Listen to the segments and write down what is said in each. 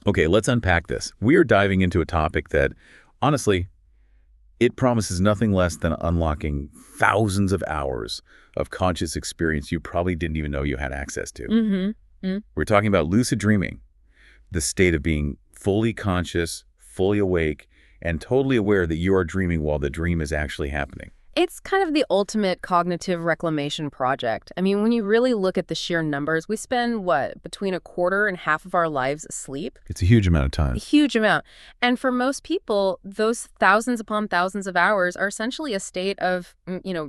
Okay, let's unpack this. We are diving into a topic that, honestly, it promises nothing less than unlocking thousands of hours of conscious experience you probably didn't even know you had access to. We're talking about lucid dreaming, the state of being fully conscious, fully awake, and totally aware that you are dreaming while the dream is actually happening. It's kind of the ultimate cognitive reclamation project. I mean, when you really look at the sheer numbers, we spend, what, between a quarter and half of our lives asleep? It's a huge amount of time. A huge amount. And for most people, those thousands upon thousands of hours are essentially a state of,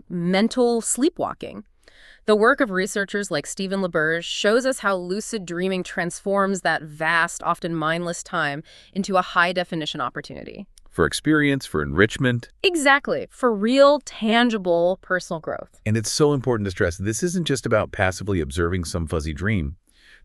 mental sleepwalking. The work of researchers like Stephen LaBerge shows us how lucid dreaming transforms that vast, often mindless time into a high-definition opportunity. For experience, for enrichment. Exactly. For real, tangible personal growth. And it's so important to stress, this isn't just about passively observing some fuzzy dream.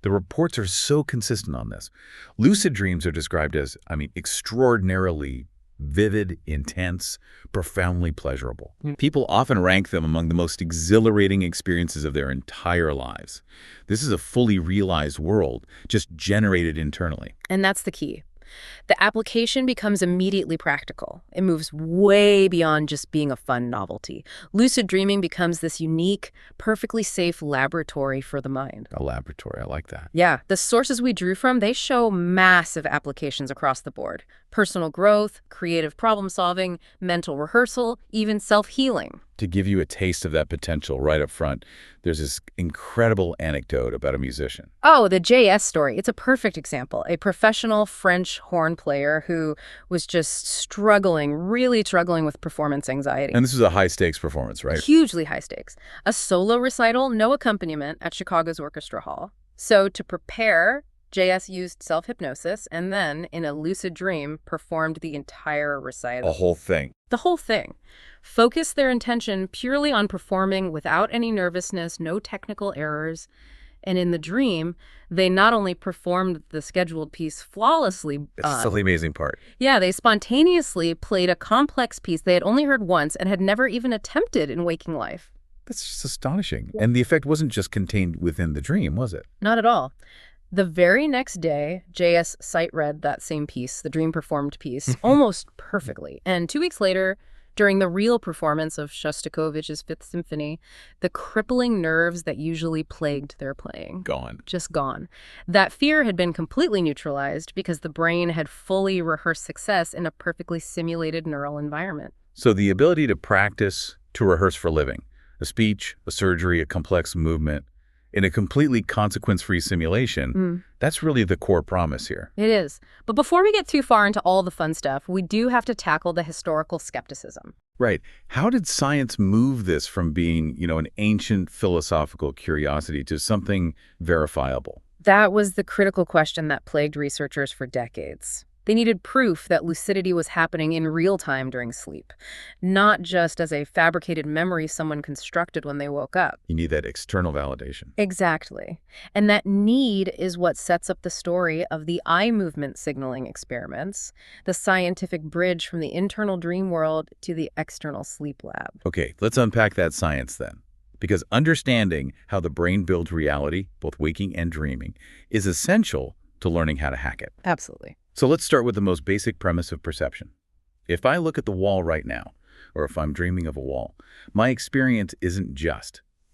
The reports are so consistent on this. Lucid dreams are described as, extraordinarily vivid, intense, profoundly pleasurable. People often rank them among the most exhilarating experiences of their entire lives. This is a fully realized world, just generated internally. And that's the key. The application becomes immediately practical. It moves way beyond just being a fun novelty. Lucid dreaming becomes this unique, perfectly safe laboratory for the mind. A laboratory, I like that. Yeah, the sources we drew from, they show massive applications across the board. Personal growth, creative problem solving, mental rehearsal, even self-healing. To give you a taste of that potential right up front, there's this incredible anecdote about a musician. Oh, the JS story. It's a perfect example. A professional French horn player who was just really struggling with performance anxiety. And this is a high-stakes performance, right? Hugely high stakes. A solo recital, no accompaniment at Chicago's Orchestra Hall. So to prepare, JS used self-hypnosis and then, in a lucid dream, performed the entire recital. A whole thing. The whole thing. Focused their intention purely on performing without any nervousness, no technical errors. And in the dream, they not only performed the scheduled piece flawlessly. That's the amazing part. Yeah, they spontaneously played a complex piece they had only heard once and had never even attempted in waking life. That's just astonishing. And the effect wasn't just contained within the dream, was it? Not at all. The very next day, JS sight-read that same piece, the dream-performed piece, almost perfectly. And 2 weeks later, during the real performance of Shostakovich's Fifth Symphony, the crippling nerves that usually plagued their playing. Gone. Just gone. That fear had been completely neutralized because the brain had fully rehearsed success in a perfectly simulated neural environment. So the ability to practice, to rehearse for living, a speech, a surgery, a complex movement, in a completely consequence-free simulation, that's really the core promise here. It is. But before we get too far into all the fun stuff, we do have to tackle the historical skepticism. Right. How did science move this from being, an ancient philosophical curiosity to something verifiable? That was the critical question that plagued researchers for decades. They needed proof that lucidity was happening in real time during sleep, not just as a fabricated memory someone constructed when they woke up. You need that external validation. Exactly. And that need is what sets up the story of the eye movement signaling experiments, the scientific bridge from the internal dream world to the external sleep lab. Okay, let's unpack that science then. Because understanding how the brain builds reality, both waking and dreaming, is essential to learning how to hack it. Absolutely. So let's start with the most basic premise of perception. If I look at the wall right now, or if I'm dreaming of a wall, my experience isn't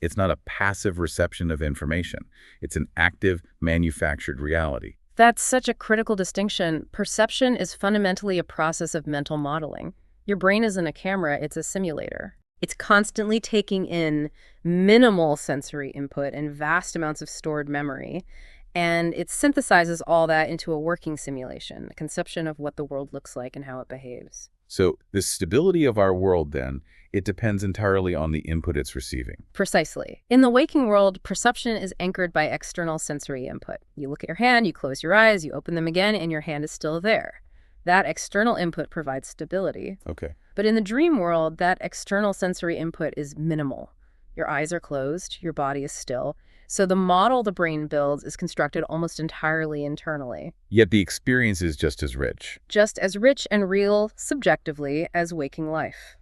it's not a passive reception of information. It's an active, manufactured reality. That's such a critical distinction. Perception is fundamentally a process of mental modeling. Your brain isn't a camera, it's a simulator. It's constantly taking in minimal sensory input and vast amounts of stored memory. And it synthesizes all that into a working simulation, a conception of what the world looks like and how it behaves. So the stability of our world, then, it depends entirely on the input it's receiving. Precisely. In the waking world, perception is anchored by external sensory input. You look at your hand, you close your eyes, you open them again, and your hand is still there. That external input provides stability. Okay. But in the dream world, that external sensory input is minimal. Your eyes are closed, your body is still. So the model the brain builds is constructed almost entirely internally. Yet the experience is just as rich. Just as rich and real, subjectively, as waking life.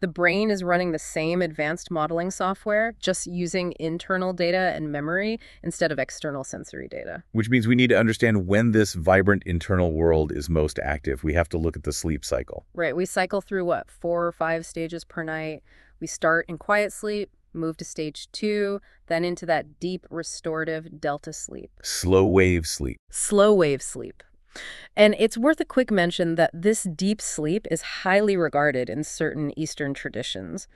The brain is running the same advanced modeling software, just using internal data and memory instead of external sensory data. Which means we need to understand when this vibrant internal world is most active. We have to look at the sleep cycle. Right, we cycle through, what, 4 or 5 stages per night. We start in quiet sleep, move to stage 2, then into that deep restorative delta sleep. Slow wave sleep. Slow wave sleep. And it's worth a quick mention that this deep sleep is highly regarded in certain Eastern traditions.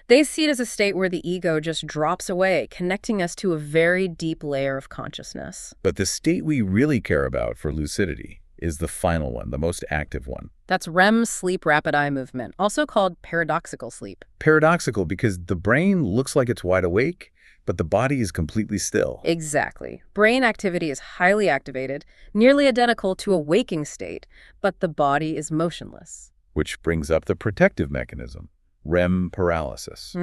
They see it as a state where the ego just drops away, connecting us to a very deep layer of consciousness. But the state we really care about for lucidity is the final one, the most active one. That's REM sleep rapid eye movement, also called paradoxical sleep. Paradoxical because the brain looks like it's wide awake, but the body is completely still. Exactly. Brain activity is highly activated, nearly identical to a waking state, but the body is motionless. Which brings up the protective mechanism, REM paralysis.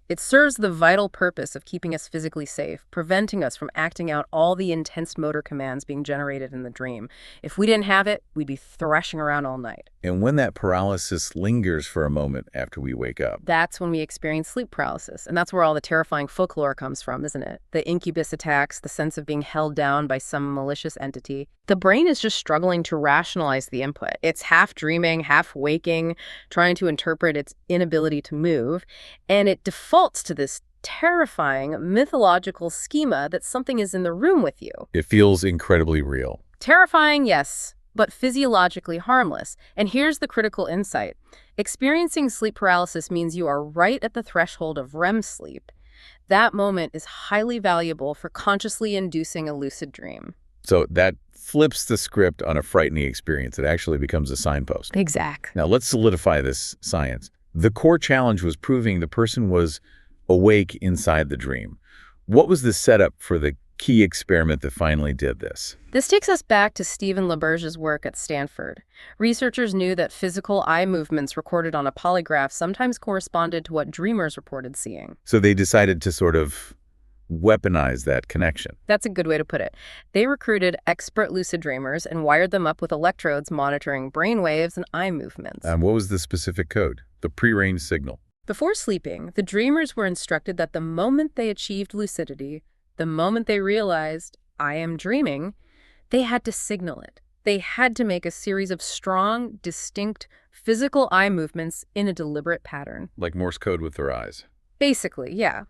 It serves the vital purpose of keeping us physically safe, preventing us from acting out all the intense motor commands being generated in the dream. If we didn't have it, we'd be thrashing around all night. And when that paralysis lingers for a moment after we wake up, That's when we experience sleep paralysis. And that's where all the terrifying folklore comes from, isn't it? The incubus attacks, the sense of being held down by some malicious entity. The brain is just struggling to rationalize the input. It's half dreaming, half waking, trying to interpret its inability to move. And it defaults to this terrifying mythological schema that something is in the room with you. it feels incredibly real. Terrifying, yes, but physiologically harmless. And here's the critical insight. Experiencing sleep paralysis means you are right at the threshold of REM sleep. That moment is highly valuable for consciously inducing a lucid dream. So that flips the script on a frightening experience. It actually becomes a signpost. Exact. Now let's solidify this science. The core challenge was proving the person was awake inside the dream. What was the setup for the key experiment that finally did this? This takes us back to Stephen LaBerge's work at Stanford. Researchers knew that physical eye movements recorded on a polygraph sometimes corresponded to what dreamers reported seeing. So they decided to sort of weaponize that connection. That's a good way to put it. They recruited expert lucid dreamers and wired them up with electrodes monitoring brain waves and eye movements. What was the specific code? The prearranged signal. Before sleeping, the dreamers were instructed that the moment they achieved lucidity, the moment they realized, I am dreaming, they had to signal it. They had to make a series of strong, distinct physical eye movements in a deliberate pattern. Like Morse code with their eyes. Basically, yeah.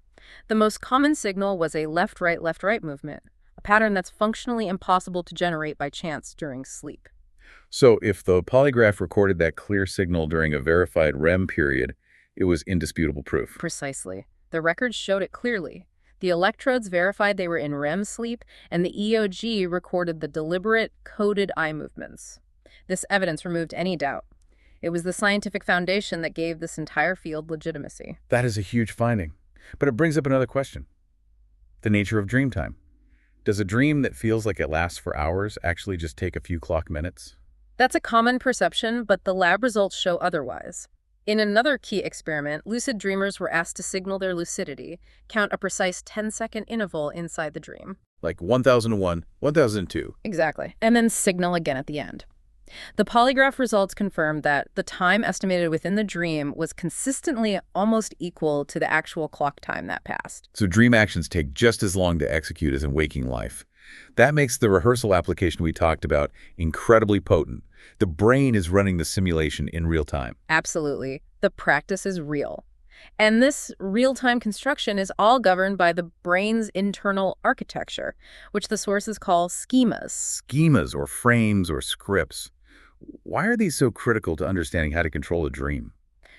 The most common signal was a left-right movement, a pattern that's functionally impossible to generate by chance during sleep. So if the polygraph recorded that clear signal during a verified REM period, it was indisputable proof. Precisely. The records showed it clearly. The electrodes verified they were in REM sleep, and the EOG recorded the deliberate, coded eye movements. This evidence removed any doubt. It was the scientific foundation that gave this entire field legitimacy. That is a huge finding. But it brings up another question. The nature of dream time. Does a dream that feels like it lasts for hours actually just take a few clock minutes? That's a common perception, but the lab results show otherwise. In another key experiment, lucid dreamers were asked to signal their lucidity, count a precise 10-second interval inside the dream. Like 1001, 1002. Exactly. And then signal again at the end. The polygraph results confirmed that the time estimated within the dream was consistently almost equal to the actual clock time that passed. So dream actions take just as long to execute as in waking life. That makes the rehearsal application we talked about incredibly potent. The brain is running the simulation in real time. Absolutely. The practice is real. And this real-time construction is all governed by the brain's internal architecture, which the sources call schemas. Schemas or frames or scripts. Why are these so critical to understanding how to control a dream?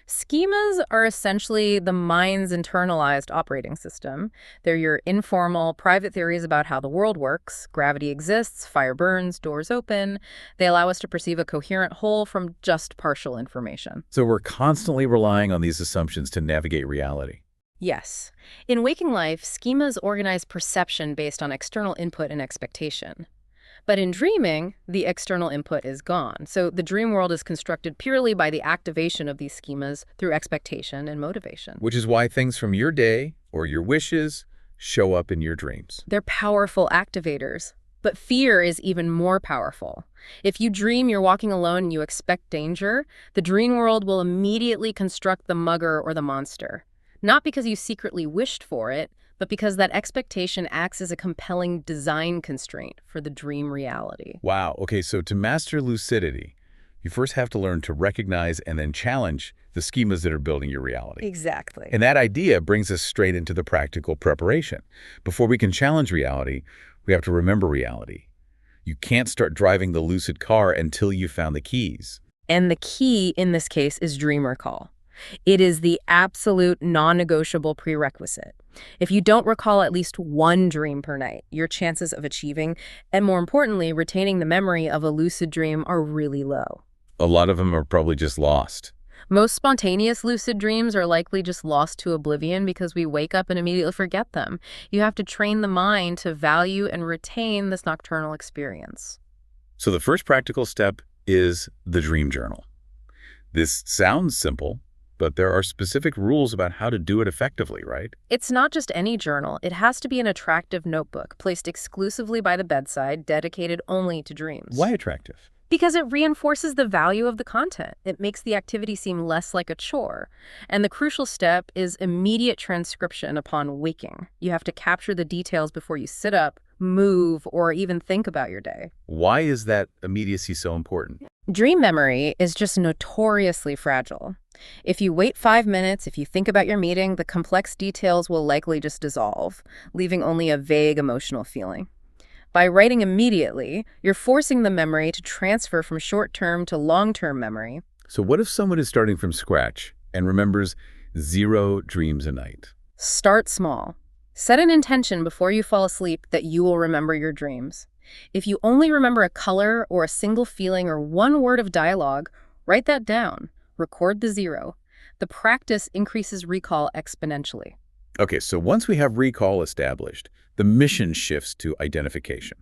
Schemas are essentially the mind's internalized operating system. They're your informal, private theories about how the world works. Gravity exists, fire burns, doors open. They allow us to perceive a coherent whole from just partial information. So we're constantly relying on these assumptions to navigate reality. Yes. In waking life, schemas organize perception based on external input and expectation. But in dreaming, the external input is gone. So the dream world is constructed purely by the activation of these schemas through expectation and motivation. Which is why things from your day or your wishes show up in your dreams. They're powerful activators. But fear is even more powerful. If you dream you're walking alone and you expect danger, the dream world will immediately construct the mugger or the monster. Not because you secretly wished for it, but because that expectation acts as a compelling design constraint for the dream reality. Wow. Okay, so to master lucidity, you first have to learn to recognize and then challenge the schemas that are building your reality. Exactly. And that idea brings us straight into the practical preparation. Before we can challenge reality, we have to remember reality. You can't start driving the lucid car until you've found the keys. And the key in this case is dream recall. It is the absolute non-negotiable prerequisite. If you don't recall at least one dream per night, your chances of achieving, and more importantly, retaining the memory of a lucid dream are really low. A lot of them are probably just lost. Most spontaneous lucid dreams are likely just lost to oblivion because we wake up and immediately forget them. You have to train the mind to value and retain this nocturnal experience. So the first practical step is the dream journal. This sounds simple, but there are specific rules about how to do it effectively, right? It's not just any journal. It has to be an attractive notebook, placed exclusively by the bedside, dedicated only to dreams. Why attractive? Because it reinforces the value of the content. It makes the activity seem less like a chore. And the crucial step is immediate transcription upon waking. You have to capture the details before you sit up, move, or even think about your day. Why is that immediacy so important? Dream memory is just notoriously fragile. If you wait 5 minutes, if you think about your meeting, the complex details will likely just dissolve, leaving only a vague emotional feeling. By writing immediately, you're forcing the memory to transfer from short-term to long-term memory. So what if someone is starting from scratch and remembers 0 dreams a night? Start small. Set an intention before you fall asleep that you will remember your dreams. If you only remember a color or a single feeling or one word of dialogue, write that down. Record the 0. The practice increases recall exponentially. Okay, so once we have recall established, the mission shifts to identification,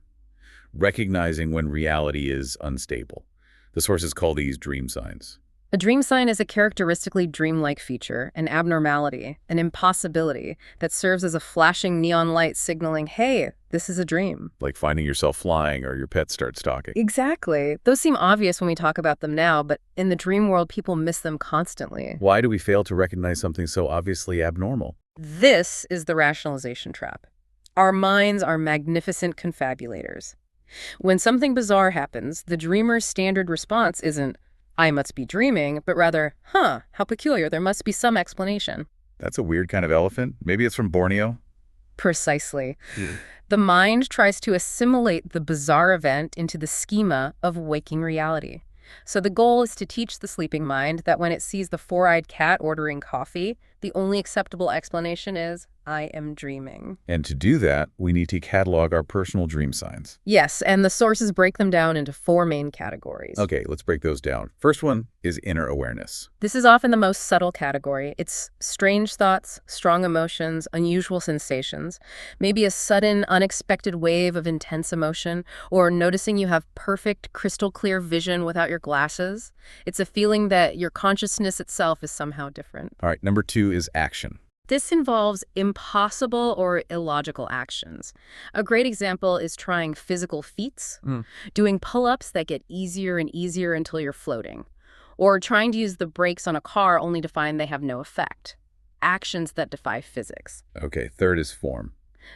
recognizing when reality is unstable. The sources call these dream signs. A dream sign is a characteristically dreamlike feature, an abnormality, an impossibility that serves as a flashing neon light signaling, hey, this is a dream. Like finding yourself flying or your pet starts talking. Exactly. Those seem obvious when we talk about them now, but in the dream world, people miss them constantly. Why do we fail to recognize something so obviously abnormal? This is the rationalization trap. Our minds are magnificent confabulators. When something bizarre happens, the dreamer's standard response isn't, I must be dreaming, but rather, how peculiar, there must be some explanation. That's a weird kind of elephant. Maybe it's from Borneo. Precisely. The mind tries to assimilate the bizarre event into the schema of waking reality. So the goal is to teach the sleeping mind that when it sees the four-eyed cat ordering coffee, the only acceptable explanation is, I am dreaming. And to do that, we need to catalog our personal dream signs. Yes, and the sources break them down into 4 main categories. Okay, let's break those down. First one is inner awareness. This is often the most subtle category. It's strange thoughts, strong emotions, unusual sensations, maybe a sudden, unexpected wave of intense emotion, or noticing you have perfect, crystal clear vision without your glasses. It's a feeling that your consciousness itself is somehow different. All right, number 2 is action. This involves impossible or illogical actions. A great example is trying physical feats, doing pull-ups that get easier and easier until you're floating, or trying to use the brakes on a car only to find they have no effect. Actions that defy physics. Okay, third is form.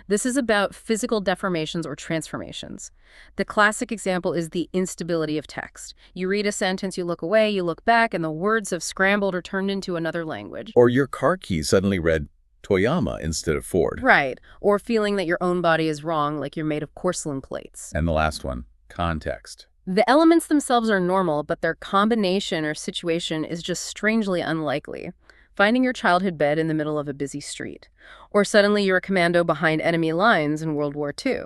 This is about physical deformations or transformations. The classic example is the instability of text. You read a sentence, you look away, you look back, and the words have scrambled or turned into another language. Or your car keys suddenly read Toyama instead of Ford. Right. Or feeling that your own body is wrong, like you're made of porcelain plates. And the last one, context. The elements themselves are normal, but their combination or situation is just strangely unlikely. Finding your childhood bed in the middle of a busy street. Or suddenly you're a commando behind enemy lines in World War II.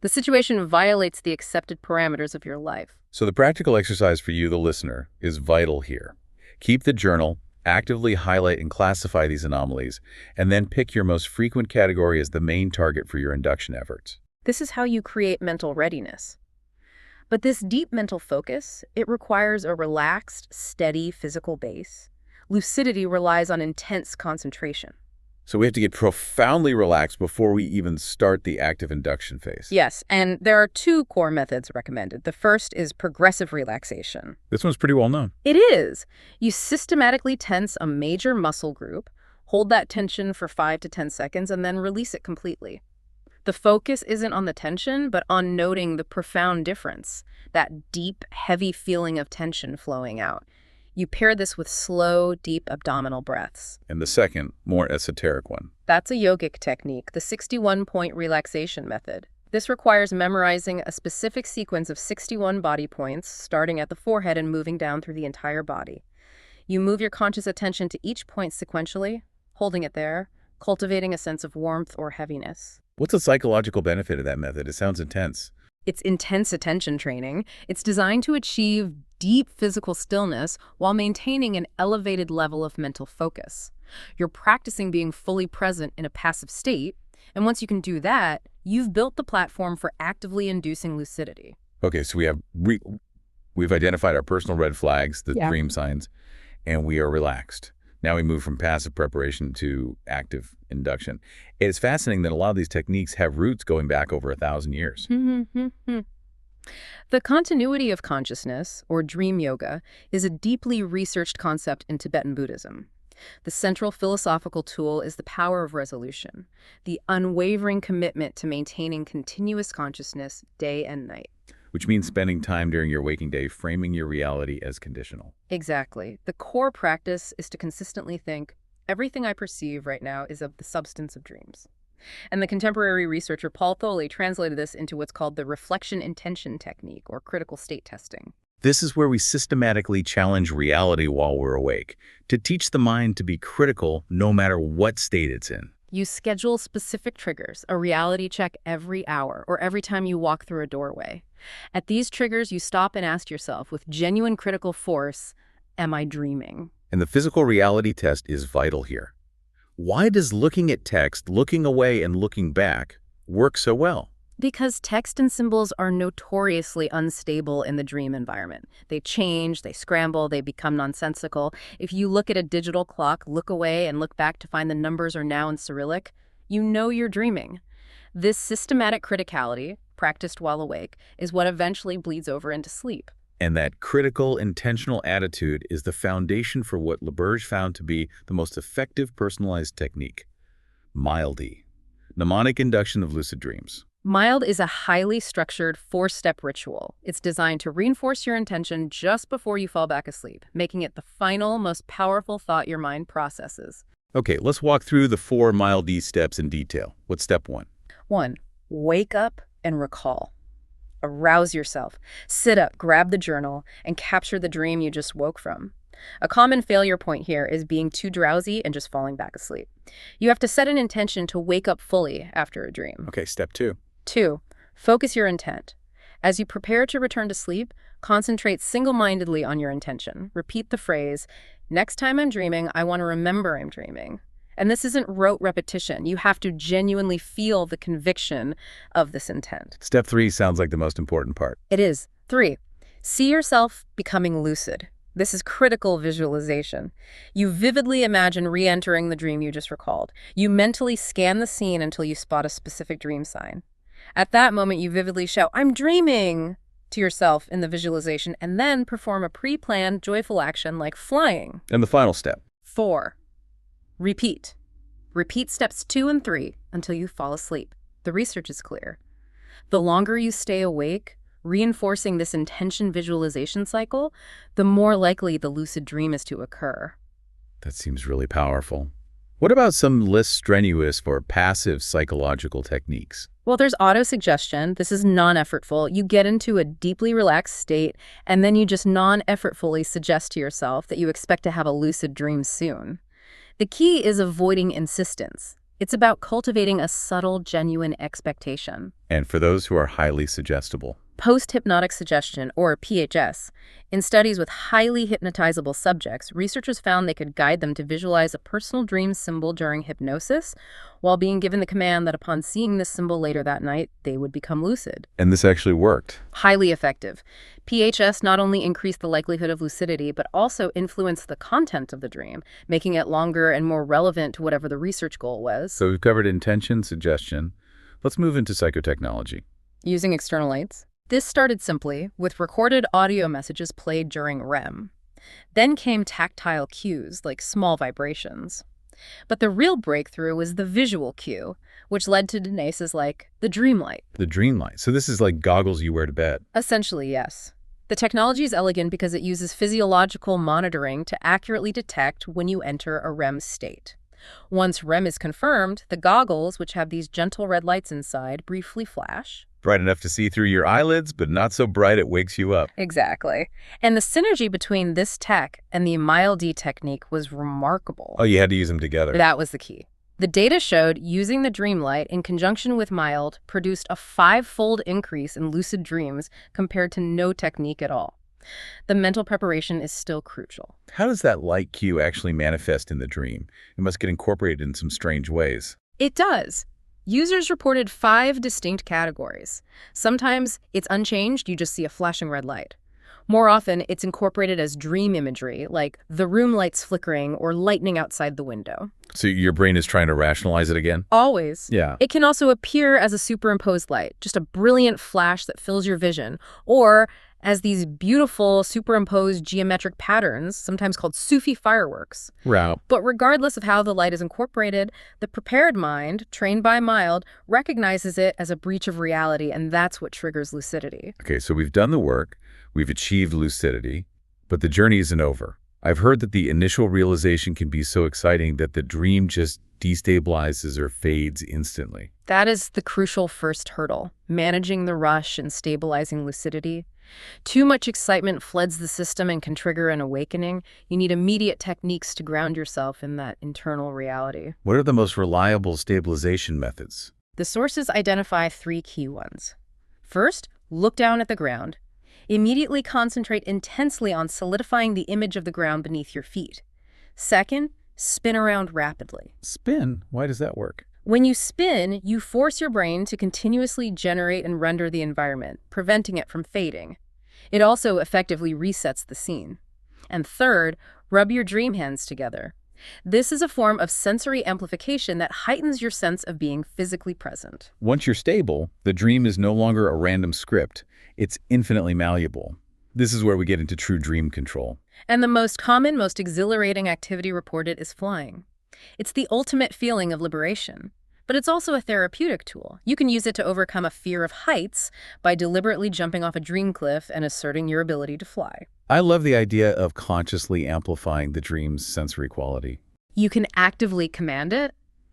The situation violates the accepted parameters of your life. So the practical exercise for you, the listener, is vital here. Keep the journal, actively highlight and classify these anomalies, and then pick your most frequent category as the main target for your induction efforts. This is how you create mental readiness. But this deep mental focus, it requires a relaxed, steady physical base. Lucidity relies on intense concentration. So we have to get profoundly relaxed before we even start the active induction phase. Yes, and there are two core methods recommended. The first is progressive relaxation. This one's pretty well known. It is. You systematically tense a major muscle group, hold that tension for 5 to 10 seconds, and then release it completely. The focus isn't on the tension, but on noting the profound difference, that deep, heavy feeling of tension flowing out. You pair this with slow, deep abdominal breaths. And the second, more esoteric one. That's a yogic technique, the 61-point relaxation method. This requires memorizing a specific sequence of 61 body points, starting at the forehead and moving down through the entire body. You move your conscious attention to each point sequentially, holding it there, cultivating a sense of warmth or heaviness. What's the psychological benefit of that method? It sounds intense. It's intense attention training. It's designed to achieve deep physical stillness while maintaining an elevated level of mental focus. You're practicing being fully present in a passive state, and once you can do that, you've built the platform for actively inducing lucidity. Okay, so we've identified our personal red flags, the dream signs, and we are relaxed. Now we move from passive preparation to active induction. It's fascinating that a lot of these techniques have roots going back over 1,000 years. The continuity of consciousness, or dream yoga, is a deeply researched concept in Tibetan Buddhism. The central philosophical tool is the power of resolution, the unwavering commitment to maintaining continuous consciousness day and night. Which means spending time during your waking day framing your reality as conditional. Exactly. The core practice is to consistently think, everything I perceive right now is of the substance of dreams. And the contemporary researcher Paul Tholey translated this into what's called the reflection intention technique, or critical state testing. This is where we systematically challenge reality while we're awake, to teach the mind to be critical no matter what state it's in. You schedule specific triggers, a reality check every hour or every time you walk through a doorway. At these triggers, you stop and ask yourself with genuine critical force, am I dreaming? And the physical reality test is vital here. Why does looking at text, looking away, and looking back work so well? Because text and symbols are notoriously unstable in the dream environment. They change, they scramble, they become nonsensical. If you look at a digital clock, look away, and look back to find the numbers are now in Cyrillic, you know you're dreaming. This systematic criticality, practiced while awake, is what eventually bleeds over into sleep. And that critical, intentional attitude is the foundation for what LaBerge found to be the most effective personalized technique, MILD-E, mnemonic induction of lucid dreams. MILD is a highly structured 4-step ritual. It's designed to reinforce your intention just before you fall back asleep, making it the final, most powerful thought your mind processes. Okay, let's walk through the 4 MILD-E steps in detail. What's step 1? 1. Wake up and recall. Arouse yourself. Sit up, grab the journal, and capture the dream you just woke from. A common failure point here is being too drowsy and just falling back asleep. You have to set an intention to wake up fully after a dream. Okay, step 2. 2. Focus your intent. As you prepare to return to sleep, concentrate single-mindedly on your intention. Repeat the phrase, next time I'm dreaming, I want to remember I'm dreaming. And this isn't rote repetition. You have to genuinely feel the conviction of this intent. Step 3 sounds like the most important part. It is. 3. See yourself becoming lucid. This is critical visualization. You vividly imagine re-entering the dream you just recalled. You mentally scan the scene until you spot a specific dream sign. At that moment, you vividly shout, I'm dreaming, to yourself in the visualization, and then perform a pre-planned, joyful action like flying. And the final step. 4. Repeat. Repeat steps 2 and 3 until you fall asleep. The research is clear. The longer you stay awake, reinforcing this intention visualization cycle, the more likely the lucid dream is to occur. That seems really powerful. What about some less strenuous for passive psychological techniques? Well, there's autosuggestion. This is non-effortful. You get into a deeply relaxed state, and then you just non-effortfully suggest to yourself that you expect to have a lucid dream soon. The key is avoiding insistence. It's about cultivating a subtle, genuine expectation. And for those who are highly suggestible? Post-hypnotic suggestion, or PHS. In studies with highly hypnotizable subjects, researchers found they could guide them to visualize a personal dream symbol during hypnosis, while being given the command that upon seeing this symbol later that night, they would become lucid. And this actually worked. Highly effective. PHS not only increased the likelihood of lucidity, but also influenced the content of the dream, making it longer and more relevant to whatever the research goal was. So we've covered intention, suggestion. Let's move into psychotechnology. Using external aids. This started simply with recorded audio messages played during REM. Then came tactile cues, like small vibrations. But the real breakthrough was the visual cue, which led to devices like the Dreamlight. The Dreamlight. So this is like goggles you wear to bed. Essentially, yes. The technology is elegant because it uses physiological monitoring to accurately detect when you enter a REM state. Once REM is confirmed, the goggles, which have these gentle red lights inside, briefly flash. Bright enough to see through your eyelids, but not so bright it wakes you up. Exactly. And the synergy between this tech and the MILD technique was remarkable. Oh, you had to use them together. That was the key. The data showed using the Dreamlight in conjunction with MILD produced a 5-fold increase in lucid dreams compared to no technique at all. The mental preparation is still crucial. How does that light cue actually manifest in the dream? It must get incorporated in some strange ways. It does. Users reported 5 distinct categories. Sometimes it's unchanged, you just see a flashing red light. More often, it's incorporated as dream imagery, like the room lights flickering or lightning outside the window. So your brain is trying to rationalize it again? Always. Yeah. It can also appear as a superimposed light, just a brilliant flash that fills your vision, or as these beautiful superimposed geometric patterns, sometimes called Sufi fireworks. Wow. But regardless of how the light is incorporated, the prepared mind, trained by MILD, recognizes it as a breach of reality, and that's what triggers lucidity. Okay, so we've done the work, we've achieved lucidity, but the journey isn't over. I've heard that the initial realization can be so exciting that the dream just destabilizes or fades instantly. That is the crucial first hurdle, managing the rush and stabilizing lucidity. Too much excitement floods the system and can trigger an awakening. You need immediate techniques to ground yourself in that internal reality. What are the most reliable stabilization methods? The sources identify 3 key ones. First, look down at the ground. Immediately concentrate intensely on solidifying the image of the ground beneath your feet. Second, spin around rapidly. Spin? Why does that work? When you spin, you force your brain to continuously generate and render the environment, preventing it from fading. It also effectively resets the scene. And third, rub your dream hands together. This is a form of sensory amplification that heightens your sense of being physically present. Once you're stable, the dream is no longer a random script. It's infinitely malleable. This is where we get into true dream control. And the most common, most exhilarating activity reported is flying. It's the ultimate feeling of liberation. But it's also a therapeutic tool. You can use it to overcome a fear of heights by deliberately jumping off a dream cliff and asserting your ability to fly. I love the idea of consciously amplifying the dream's sensory quality. You can actively command it.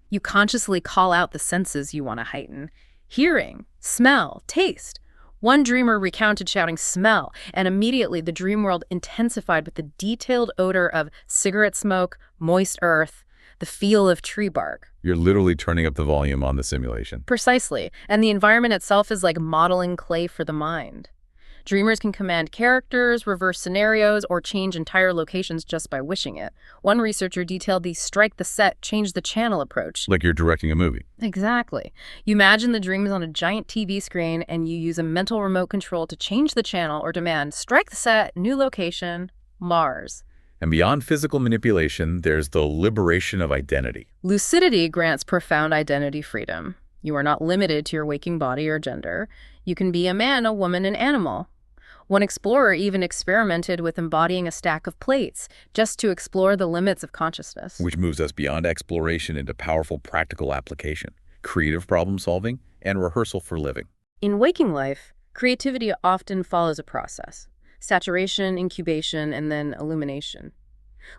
You consciously call out the senses you want to heighten. Hearing, smell, taste. One dreamer recounted shouting smell, and immediately the dream world intensified with the detailed odor of cigarette smoke, moist earth, the feel of tree bark. You're literally turning up the volume on the simulation. Precisely. And the environment itself is like modeling clay for the mind. Dreamers can command characters, reverse scenarios, or change entire locations just by wishing it. One researcher detailed the strike the set, change the channel approach. Like you're directing a movie. Exactly. You imagine the dream is on a giant TV screen and you use a mental remote control to change the channel or demand, strike the set, new location, Mars. And beyond physical manipulation, there's the liberation of identity. Lucidity grants profound identity freedom. You are not limited to your waking body or gender. You can be a man, a woman, an animal. One explorer even experimented with embodying a stack of plates just to explore the limits of consciousness. Which moves us beyond exploration into powerful practical application, creative problem solving, and rehearsal for living. In waking life, creativity often follows a process. Saturation, incubation, and then illumination.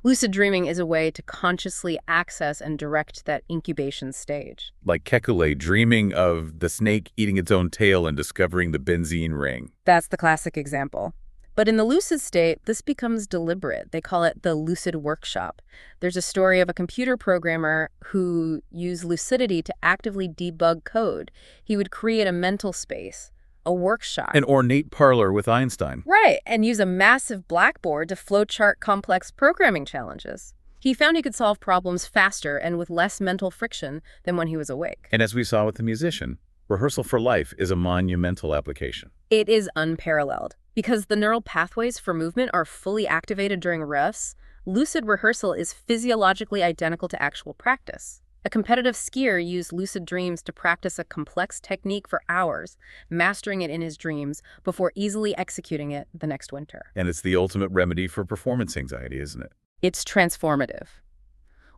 Lucid dreaming is a way to consciously access and direct that incubation stage. Like Kekulé dreaming of the snake eating its own tail and discovering the benzene ring. That's the classic example. But in the lucid state, this becomes deliberate. They call it the lucid workshop. There's a story of a computer programmer who used lucidity to actively debug code. He would create a mental space, a workshop. An ornate parlor with Einstein. Right, and use a massive blackboard to flowchart complex programming challenges. He found he could solve problems faster and with less mental friction than when he was awake. And as we saw with the musician, rehearsal for life is a monumental application. It is unparalleled. Because the neural pathways for movement are fully activated during rehearsals, lucid rehearsal is physiologically identical to actual practice. A competitive skier used lucid dreams to practice a complex technique for hours, mastering it in his dreams before easily executing it the next winter. And it's the ultimate remedy for performance anxiety, isn't it? It's transformative.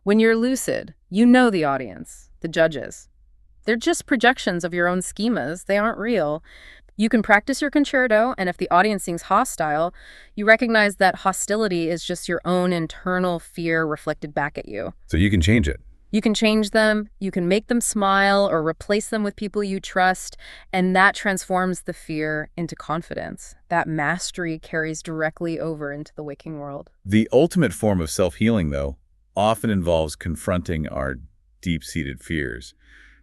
When you're lucid, you know the audience, the judges. They're just projections of your own schemas. They aren't real. You can practice your concerto, and if the audience seems hostile, you recognize that hostility is just your own internal fear reflected back at you. So you can change it. You can change them, you can make them smile or replace them with people you trust, and that transforms the fear into confidence. That mastery carries directly over into the waking world. The ultimate form of self-healing, though, often involves confronting our deep-seated fears,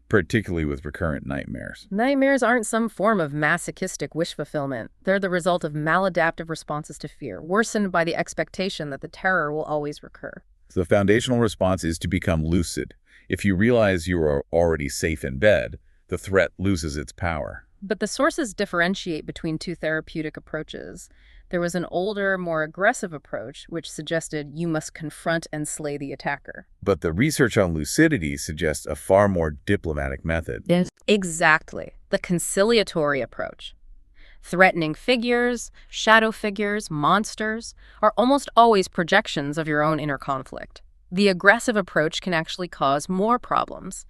particularly with recurrent nightmares. Nightmares aren't some form of masochistic wish fulfillment. They're the result of maladaptive responses to fear, worsened by the expectation that the terror will always recur. So the foundational response is to become lucid. If you realize you are already safe in bed, the threat loses its power. But the sources differentiate between two therapeutic approaches. There was an older, more aggressive approach, which suggested you must confront and slay the attacker. But the research on lucidity suggests a far more diplomatic method. Yes. Exactly. The conciliatory approach. Threatening figures, shadow figures, monsters are almost always projections of your own inner conflict. The aggressive approach can actually cause more problems.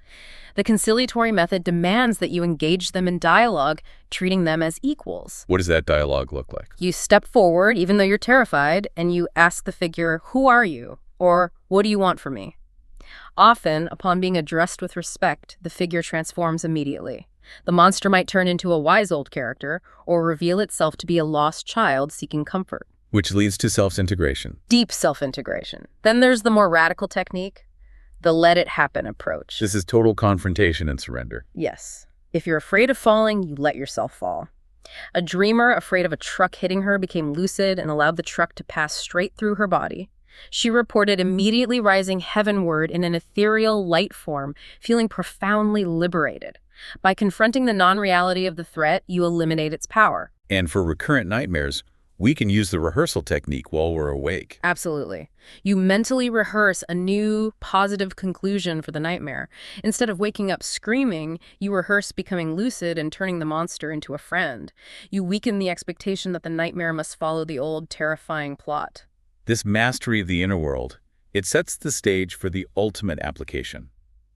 The conciliatory method demands that you engage them in dialogue, treating them as equals. What does that dialogue look like? You step forward, even though you're terrified, and you ask the figure, "Who are you?" or "What do you want from me?" Often, upon being addressed with respect, the figure transforms immediately. The monster might turn into a wise old character or reveal itself to be a lost child seeking comfort. Which leads to self-integration. Deep self-integration. Then there's the more radical technique, the let it happen approach. This is total confrontation and surrender. Yes. If you're afraid of falling, you let yourself fall. A dreamer afraid of a truck hitting her became lucid and allowed the truck to pass straight through her body. She reported immediately rising heavenward in an ethereal light form, feeling profoundly liberated. By confronting the non-reality of the threat, you eliminate its power. And for recurrent nightmares, we can use the rehearsal technique while we're awake. Absolutely. You mentally rehearse a new, positive conclusion for the nightmare. Instead of waking up screaming, you rehearse becoming lucid and turning the monster into a friend. You weaken the expectation that the nightmare must follow the old, terrifying plot. This mastery of the inner world, it sets the stage for the ultimate application,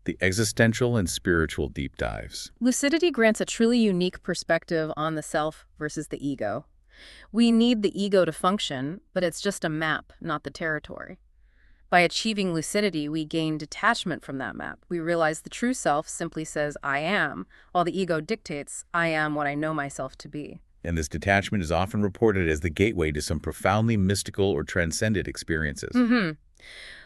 the existential and spiritual deep dives. Lucidity grants a truly unique perspective on the self versus the ego. We need the ego to function, but it's just a map, not the territory. By achieving lucidity, we gain detachment from that map. We realize the true self simply says, "I am," while the ego dictates, "I am what I know myself to be." And this detachment is often reported as the gateway to some profoundly mystical or transcendent experiences.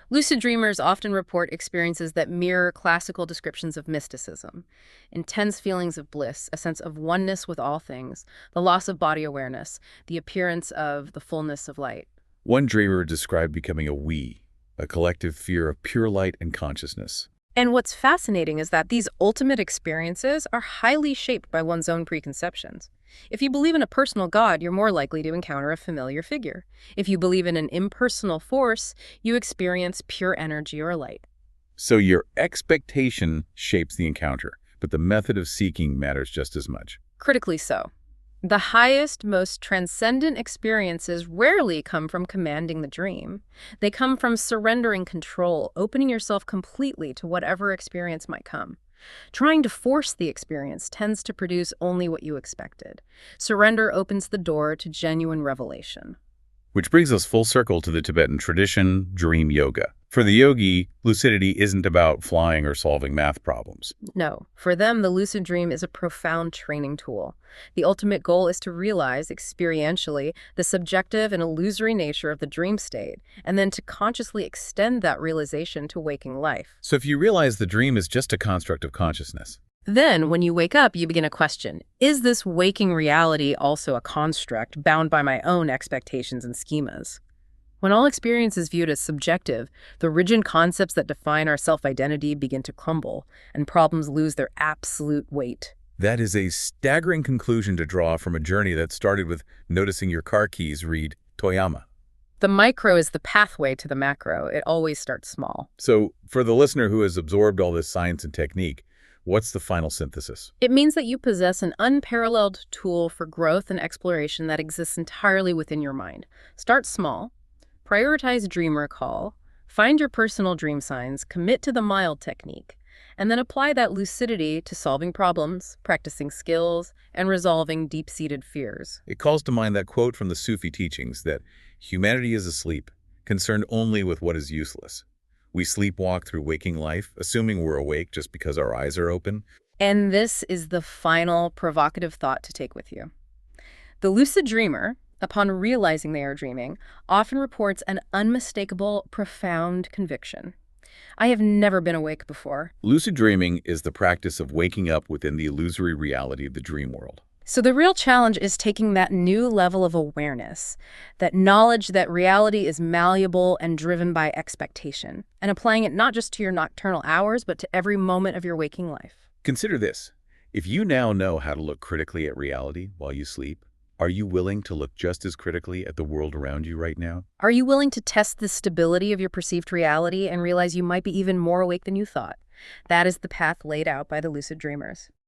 Lucid dreamers often report experiences that mirror classical descriptions of mysticism. Intense feelings of bliss, a sense of oneness with all things, the loss of body awareness, the appearance of the fullness of light. One dreamer described becoming a we, a collective fear of pure light and consciousness. And what's fascinating is that these ultimate experiences are highly shaped by one's own preconceptions. If you believe in a personal God, you're more likely to encounter a familiar figure. If you believe in an impersonal force, you experience pure energy or light. So your expectation shapes the encounter, but the method of seeking matters just as much. Critically so. The highest, most transcendent experiences rarely come from commanding the dream. They come from surrendering control, opening yourself completely to whatever experience might come. Trying to force the experience tends to produce only what you expected. Surrender opens the door to genuine revelation. Which brings us full circle to the Tibetan tradition, dream yoga. For the yogi, lucidity isn't about flying or solving math problems. No, for them, the lucid dream is a profound training tool. The ultimate goal is to realize, experientially, the subjective and illusory nature of the dream state, and then to consciously extend that realization to waking life. So if you realize the dream is just a construct of consciousness, Then, when you wake up, you begin to question, is this waking reality also a construct bound by my own expectations and schemas? When all experience is viewed as subjective, the rigid concepts that define our self-identity begin to crumble, and problems lose their absolute weight. That is a staggering conclusion to draw from a journey that started with noticing your car keys read Toyama. The micro is the pathway to the macro. It always starts small. So, for the listener who has absorbed all this science and technique, what's the final synthesis? It means that you possess an unparalleled tool for growth and exploration that exists entirely within your mind. Start small, prioritize dream recall, find your personal dream signs, commit to the mild technique, and then apply that lucidity to solving problems, practicing skills, and resolving deep-seated fears. It calls to mind that quote from the Sufi teachings that humanity is asleep, concerned only with what is useless. We sleepwalk through waking life, assuming we're awake just because our eyes are open. And this is the final provocative thought to take with you. The lucid dreamer, upon realizing they are dreaming, often reports an unmistakable, profound conviction. I have never been awake before. Lucid dreaming is the practice of waking up within the illusory reality of the dream world. So the real challenge is taking that new level of awareness, that knowledge that reality is malleable and driven by expectation, and applying it not just to your nocturnal hours, but to every moment of your waking life. Consider this. If you now know how to look critically at reality while you sleep, are you willing to look just as critically at the world around you right now? Are you willing to test the stability of your perceived reality and realize you might be even more awake than you thought? That is the path laid out by the lucid dreamers.